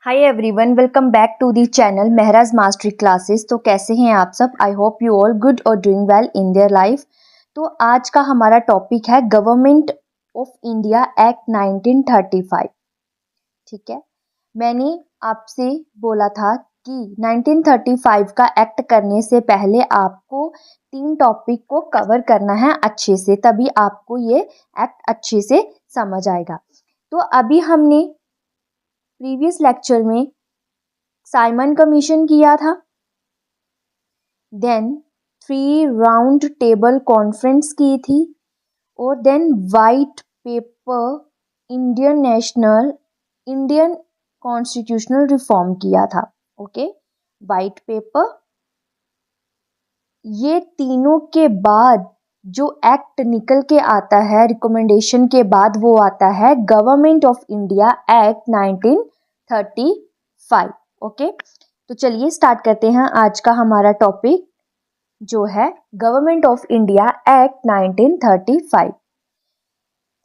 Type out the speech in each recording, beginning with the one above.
Hi everyone, welcome back to the channel Mehraj mastery classes. तो कैसे हैं आप सब? I hope you all good और doing well in their life. तो आज का हमारा टॉपिक है गवर्नमेंट ऑफ इंडिया एक्ट 1935। ठीक है, मैंने आपसे बोला था कि 1935 का एक्ट करने से पहले आपको 3 टॉपिक को कवर करना है अच्छे से, तभी आपको ये एक्ट अच्छे से समझ आएगा। तो अभी हमने प्रीवियस लेक्चर में साइमन कमीशन किया था, देन 3 राउंड टेबल कॉन्फ्रेंस की थी, और then white paper Indian constitutional reform किया था। ओके, वाइट पेपर, ये तीनों के बाद जो एक्ट निकल के आता है रिकमेंडेशन के बाद, वो आता है government of India act 1935। Okay, तो चलिए स्टार्ट करते हैं आज का हमारा टॉपिक जो है गवर्नमेंट ऑफ इंडिया एक्ट 1935।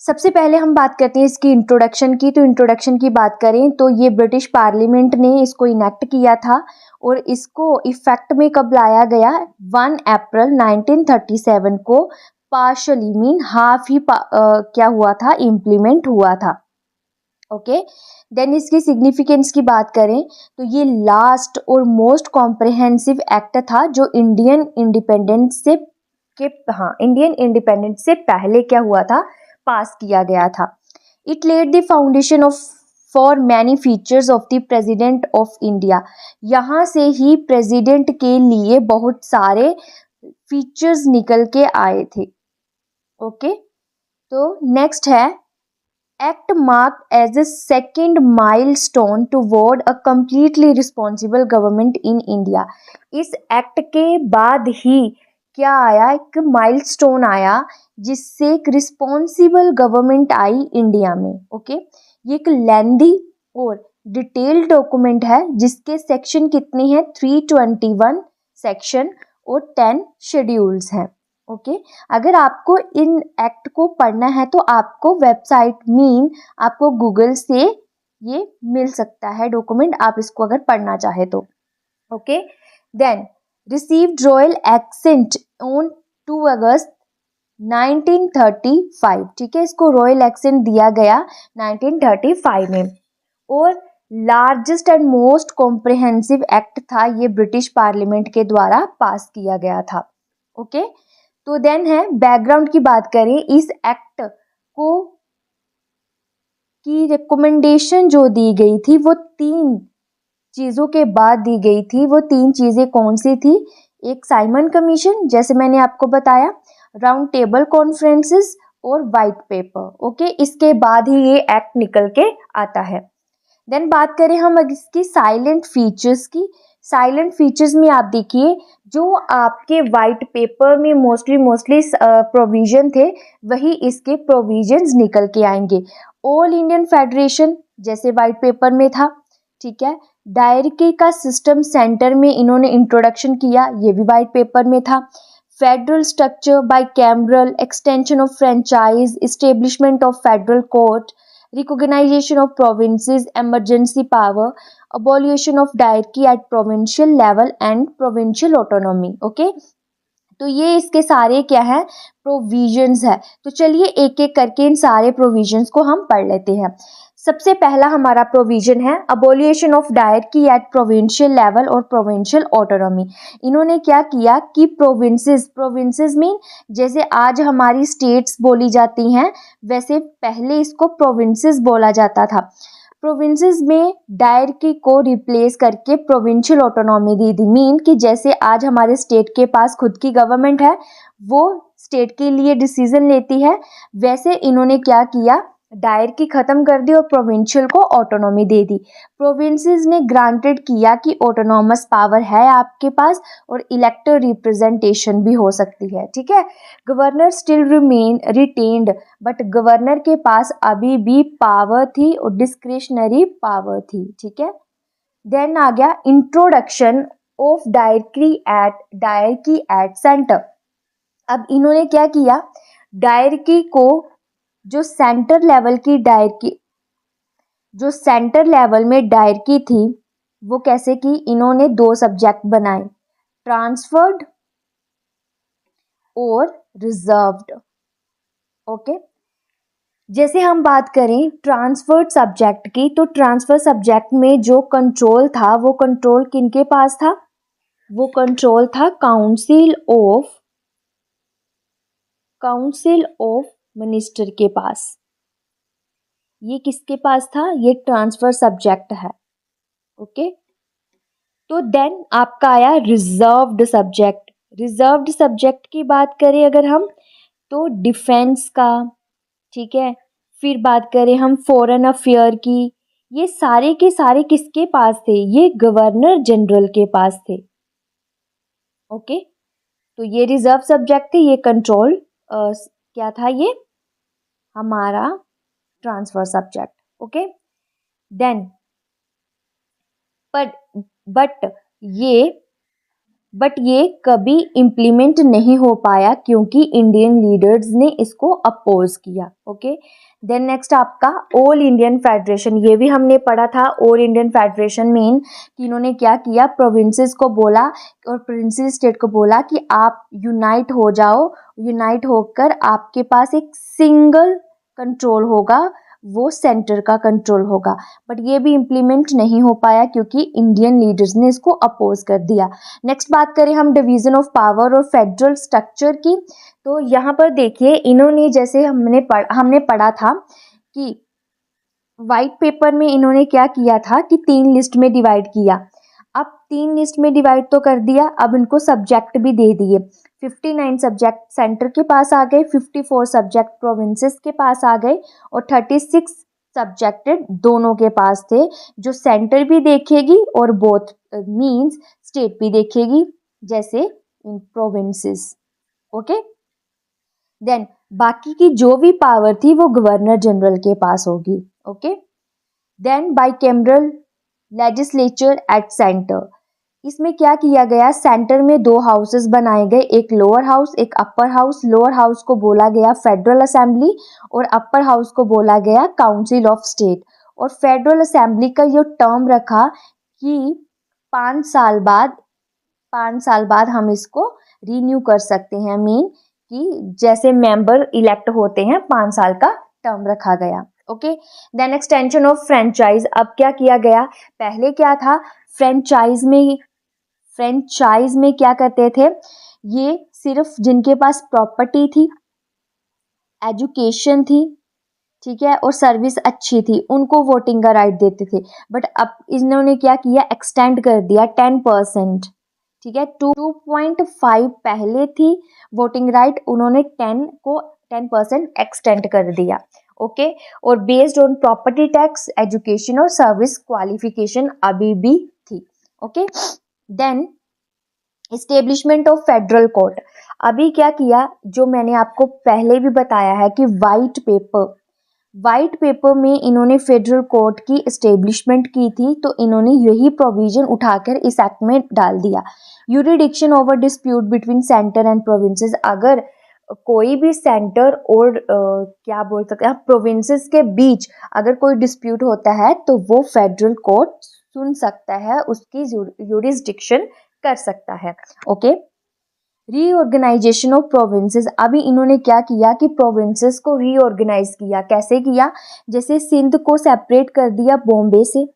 सबसे पहले हम बात करते हैं इसकी इंट्रोडक्शन की। तो इंट्रोडक्शन की बात करें तो ये ब्रिटिश पार्लियामेंट ने इसको इनेक्ट किया था, और इसको इफेक्ट में कब लाया गया? 1 अप्रैल 1937 को पार्शली मीन हाफ ही क्या हुआ था, इम्प्लीमेंट हुआ था। ओके, देन इसकी सिग्निफिकेंस की बात करें तो ये लास्ट और मोस्ट कॉम्प्रिहेंसिव एक्ट था जो इंडियन इंडिपेंडेंस से पहले क्या हुआ था, पास किया गया था। It led the foundation of for many features of the president of India. यहाँ से ही प्रेसिडेंट के लिए बहुत सारे फीचर्स निकल के आए थे। ओके, तो नेक्स्ट है Act marked as a second milestone toward a completely responsible government in India। इस एक्ट के बाद ही क्या आया, एक माइलस्टोन आया जिससे एक रिस्पॉन्सिबल गवर्नमेंट आई इंडिया में। ओके, ये एक लेंदी और डिटेल्ड डॉक्यूमेंट है जिसके सेक्शन कितने हैं? 321 सेक्शन और 10 शेड्यूल्स हैं। ओके, अगर आपको इन एक्ट को पढ़ना है तो आपको वेबसाइट मीन आपको गूगल से ये मिल सकता है डॉक्यूमेंट, आप इसको अगर पढ़ना चाहे तो। Okay, then received royal assent on 2 August 1935। ठीक है, इसको रॉयल एक्सेंट दिया गया 1935 में, और largest and most comprehensive act था ये, ब्रिटिश पार्लियामेंट के द्वारा पास किया गया था। ओके, तो देन है बैकग्राउंड की बात करें, इस एक्ट को की रिकमेंडेशन जो दी गई थी वो 3 चीज़ों के बाद दी गई थी। वो 3 चीज़ें कौन सी थी? एक साइमन कमीशन, जैसे मैंने आपको बताया, राउंड टेबल कॉन्फ्रेंसेस और वाइट पेपर। ओके, इसके बाद ही ये एक्ट निकल के आता है। देन बात करें हम इसकी साइलेंट फीचर्स की। साइलेंट फीचर्स में आप देखिए, जो आपके वाइट पेपर में मोस्टली प्रोविजन थे, वही इसके प्रोविजंस निकल के आएंगे। ऑल इंडियन फेडरेशन जैसे वाइट पेपर में था। ठीक है, डायरकी का सिस्टम सेंटर में इन्होंने इंट्रोडक्शन किया, ये भी वाइट पेपर में था। Federal structure bye cameral, extension of franchise, establishment of federal court, recognition of provinces, emergency power, abolition of diarchy at provincial level and provincial autonomy। Okay, तो ये इसके सारे क्या है, प्रोविजंस है। तो चलिए एक एक करके इन सारे प्रोविजंस को हम पढ़ लेते हैं। सबसे पहला हमारा प्रोविजन है abolition of dyarchy at provincial level और प्रोविंशियल ऑटोनॉमी। इन्होंने क्या किया कि प्रोविंसेस मीन जैसे आज हमारी स्टेट्स बोली जाती हैं, वैसे पहले इसको प्रोविंसेस बोला जाता था। प्रोविंसेस में डायरकी को रिप्लेस करके प्रोविंशियल ऑटोनॉमी दे दी। मीन कि जैसे आज हमारे स्टेट के पास खुद की गवर्नमेंट है, वो स्टेट के लिए डिसीजन लेती है, वैसे इन्होंने क्या किया, डायरकी खत्म कर दी और प्रोविंशियल को ऑटोनॉमी दे दी। प्रोविंसेस ने ग्रांटेड किया कि ऑटोनॉमस पावर है आपके पास और इलेक्टेड रिप्रेजेंटेशन भी हो सकती है। ठीक है, governor still remain retained, but governor के पास अभी भी पावर थी और डिस्क्रिशनरी पावर थी। ठीक है, देन आ गया introduction of dyarchy at centre. अब इन्होंने क्या किया, डायरकी को जो सेंटर लेवल की जो सेंटर लेवल में डायरकी थी वो कैसे की, इन्होंने 2 सब्जेक्ट बनाए, ट्रांसफर्ड और रिजर्व्ड। ओके, जैसे हम बात करें ट्रांसफर्ड सब्जेक्ट की, तो ट्रांसफर सब्जेक्ट में जो कंट्रोल था वो कंट्रोल किनके पास था, वो कंट्रोल था काउंसिल ऑफ मिनिस्टर के पास। ये किसके पास था, ये ट्रांसफर सब्जेक्ट है। ओके, तो देन आपका आया रिजर्व्ड सब्जेक्ट। रिजर्व्ड सब्जेक्ट की बात करें अगर हम, तो डिफेंस का, ठीक है, फिर बात करें हम फॉरेन अफेयर की, ये सारे के सारे किसके पास थे, ये गवर्नर जनरल के पास थे। ओके, तो ये रिजर्व सब्जेक्ट थे, ये कंट्रोल क्या था, ये हमारा transfer subject. Okay, then but ये कभी इम्प्लीमेंट नहीं हो पाया क्योंकि इंडियन लीडर्स ने इसको अपोज किया। ओके, देन नेक्स्ट आपका ऑल इंडियन फेडरेशन, ये भी हमने पढ़ा था। ऑल इंडियन फेडरेशन में कि इन्होंने क्या किया, प्रोविंसेस को बोला और प्रिंसिपल स्टेट को बोला कि आप यूनाइट हो जाओ, यूनाइट होकर आपके पास एक सिंगल कंट्रोल होगा, वो सेंटर का कंट्रोल होगा। बट ये भी इम्प्लीमेंट नहीं हो पाया क्योंकि इंडियन लीडर्स ने इसको अपोज कर दिया। नेक्स्ट बात करें हम डिवीजन ऑफ पावर और फेडरल स्ट्रक्चर की, तो यहाँ पर देखिए इन्होंने, जैसे हमने पढ़ा था कि वाइट पेपर में इन्होंने क्या किया था कि 3 लिस्ट में डिवाइड किया। अब 3 लिस्ट में डिवाइड तो कर दिया, अब इनको सब्जेक्ट भी दे दिए। 59 सब्जेक्ट सेंटर के पास आ गए, 54 सब्जेक्ट प्रोविंसेस के पास आ गए और 36 सब्जेक्टेड दोनों के पास थे, जो सेंटर भी देखेगी और बोथ मींस स्टेट भी देखेगी, जैसे इन प्रोविंसेस। ओके, देन बाकी की जो भी पावर थी वो गवर्नर जनरल के पास होगी। Okay, then bicameral legislature at centre, इसमें क्या किया गया, सेंटर में 2 हाउसेस बनाए गए, एक लोअर हाउस एक अपर हाउस। लोअर हाउस को बोला गया फेडरल असेंबली और अपर हाउस को बोला गया काउंसिल ऑफ स्टेट। और फेडरल असेंबली का ये टर्म रखा कि 5 साल बाद हम इसको रीन्यू कर सकते हैं, मीन कि जैसे मेंबर इलेक्ट होते हैं 5 साल का टर्म रखा गया। Okay, then extension of franchise, अब क्या किया गया, पहले क्या था, फ्रेंचाइज में क्या करते थे, ये सिर्फ जिनके पास प्रॉपर्टी थी, एजुकेशन थी, ठीक है, और सर्विस अच्छी थी, उनको वोटिंग का राइट देते थे। बट अब इन्होंने क्या किया, एक्सटेंड कर दिया 10%, ठीक है, 2.5 पहले थी वोटिंग राइट, उन्होंने 10% एक्सटेंड कर दिया। ओके, और based on property tax, education और सर्विस क्वालिफिकेशन अभी भी थी। Okay, then establishment of federal court, अभी क्या किया, जो मैंने आपको पहले भी बताया है कि वाइट पेपर में इन्होंने फेडरल कोर्ट की एस्टेब्लिशमेंट की थी, तो इन्होंने यही प्रोविजन उठाकर इस एक्ट में डाल दिया। Jurisdiction over dispute between centre and provinces, अगर कोई भी सेंटर और क्या बोल सकते हैं प्रोविंसेस के बीच अगर कोई डिस्प्यूट होता है तो वो फेडरल कोर्ट सुन सकता है, उसकी यूरिसडिक्शन कर सकता है। ओके, रीऑर्गेनाइजेशन ऑफ प्रोविंसेस, अभी इन्होंने क्या किया कि प्रोविंसेस को रीऑर्गेनाइज किया। कैसे किया, जैसे सिंध को सेपरेट कर दिया बॉम्बे से,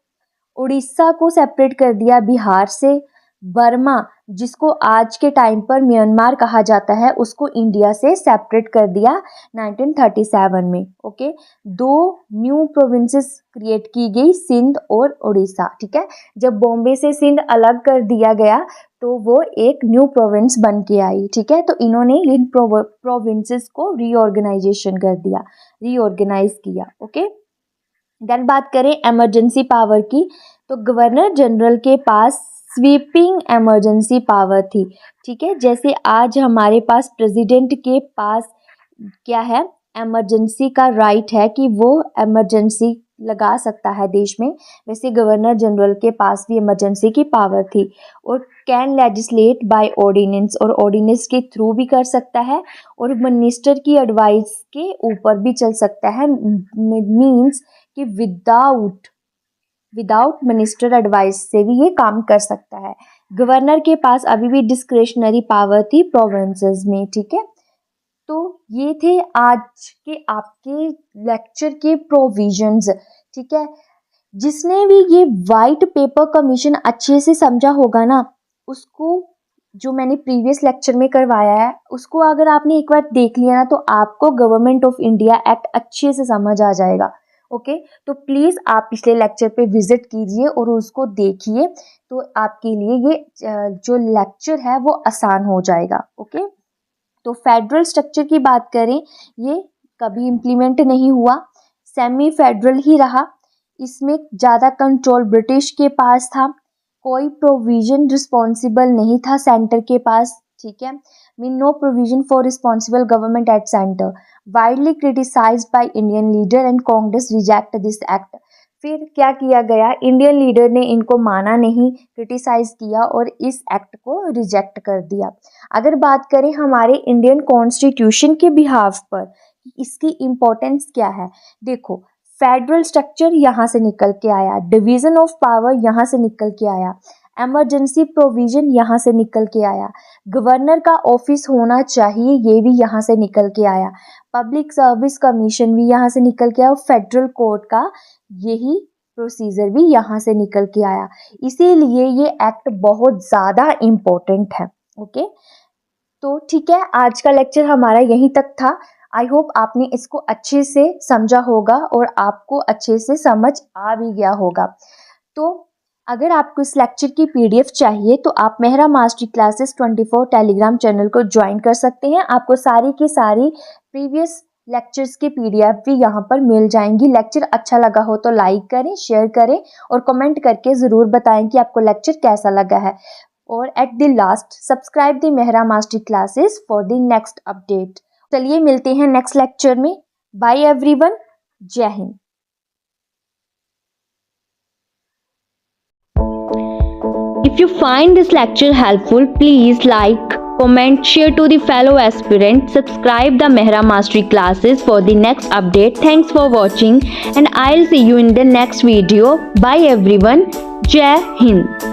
उड़ीसा को सेपरेट कर दिया बिहार से, बर्मा जिसको आज के टाइम पर म्यांमार कहा जाता है उसको इंडिया से सेपरेट कर दिया 1937 में। ओके, 2 न्यू प्रोविंसेस क्रिएट की गई, सिंध और उड़ीसा। ठीक है, जब बॉम्बे से सिंध अलग कर दिया गया तो वो एक न्यू प्रोविंस बन के आई। ठीक है, तो इन्होंने इन प्रोविंसेस को रीऑर्गेनाइजेशन कर दिया, रीऑर्गेनाइज किया। ओके, देन बात करें इमरजेंसी पावर की, तो गवर्नर जनरल के पास स्वीपिंग इमरजेंसी पावर थी। ठीक है, जैसे आज हमारे पास प्रेसिडेंट के पास क्या है, इमरजेंसी का राइट है कि वो इमरजेंसी लगा सकता है देश में, वैसे गवर्नर जनरल के पास भी इमरजेंसी की पावर थी। और कैन लेजिस्लेट बाय ऑर्डिनेंस, और ऑर्डिनेंस के थ्रू भी कर सकता है और मिनिस्टर की एडवाइस के ऊपर भी चल सकता है, मीन्स कि विदाउट विदाउट मिनिस्टर एडवाइस से भी ये काम कर सकता है। गवर्नर के पास अभी भी डिस्क्रिशनरी पावर थी प्रोविंसेस में, ठीक है। तो ये थे आज के आपके लेक्चर के प्रोविजंस, ठीक है। जिसने भी ये वाइट पेपर कमीशन अच्छे से समझा होगा ना, उसको जो मैंने प्रीवियस लेक्चर में करवाया है उसको अगर आपने एक बार देख लिया ना, तो आपको गवर्नमेंट ऑफ इंडिया एक्ट अच्छे से समझ आ जाएगा। ओके, तो प्लीज़ आप पिछले लेक्चर पे विजिट कीजिए और उसको देखिए, तो आपके लिए ये जो लेक्चर है वो आसान हो जाएगा। ओके, तो फेडरल स्ट्रक्चर की बात करें, ये कभी इम्प्लीमेंट नहीं हुआ, सेमी फेडरल ही रहा। इसमें ज़्यादा कंट्रोल ब्रिटिश के पास था, कोई प्रोविजन रिस्पॉन्सिबल नहीं था सेंटर के पास, ठीक है। Mean no provision for responsible government at centre, widely criticised by Indian leader and Congress reject this act. फिर क्या किया गया, इंडियन लीडर ने इनको माना नहीं, क्रिटिसाइज किया और इस एक्ट को रिजेक्ट कर दिया। अगर बात करें हमारे इंडियन कॉन्स्टिट्यूशन के बिहाफ पर इसकी इम्पोर्टेंस क्या है, देखो फेडरल स्ट्रक्चर यहाँ से निकल के आया, डिवीजन ऑफ पावर यहाँ से निकल के आया, एमरजेंसी प्रोविजन यहाँ से निकल के आया, गवर्नर का ऑफिस होना चाहिए ये भी यहाँ से निकल के आया, पब्लिक सर्विस कमीशन भी यहाँ से निकल के आया, और फेडरल कोर्ट का यही प्रोसीजर भी यहाँ से निकल के आया। इसीलिए ये एक्ट बहुत ज़्यादा इम्पोर्टेंट है। ओके, तो ठीक है, आज का लेक्चर हमारा यहीं तक था। आई होप आपने इसको अच्छे से समझा होगा और आपको अच्छे से समझ आ भी गया होगा। तो अगर आपको इस लेक्चर की पीडीएफ चाहिए तो आप Mehra mastery classes 24 Telegram channel को ज्वाइन कर सकते हैं। आपको सारी की सारी प्रीवियस लेक्चर्स की पीडीएफ भी यहाँ पर मिल जाएंगी। लेक्चर अच्छा लगा हो तो लाइक करें, शेयर करें और कमेंट करके ज़रूर बताएं कि आपको लेक्चर कैसा लगा है। और at the last subscribe the Mehra mastery classes for the next update. चलिए मिलते हैं नेक्स्ट लेक्चर में। बाय एवरीवन, जय Hind. If you find this lecture helpful, please like, comment, share to the fellow aspirants, subscribe the Mehra Mastery classes for the next update. Thanks for watching and I'll see you in the next video. Bye everyone. Jai Hind.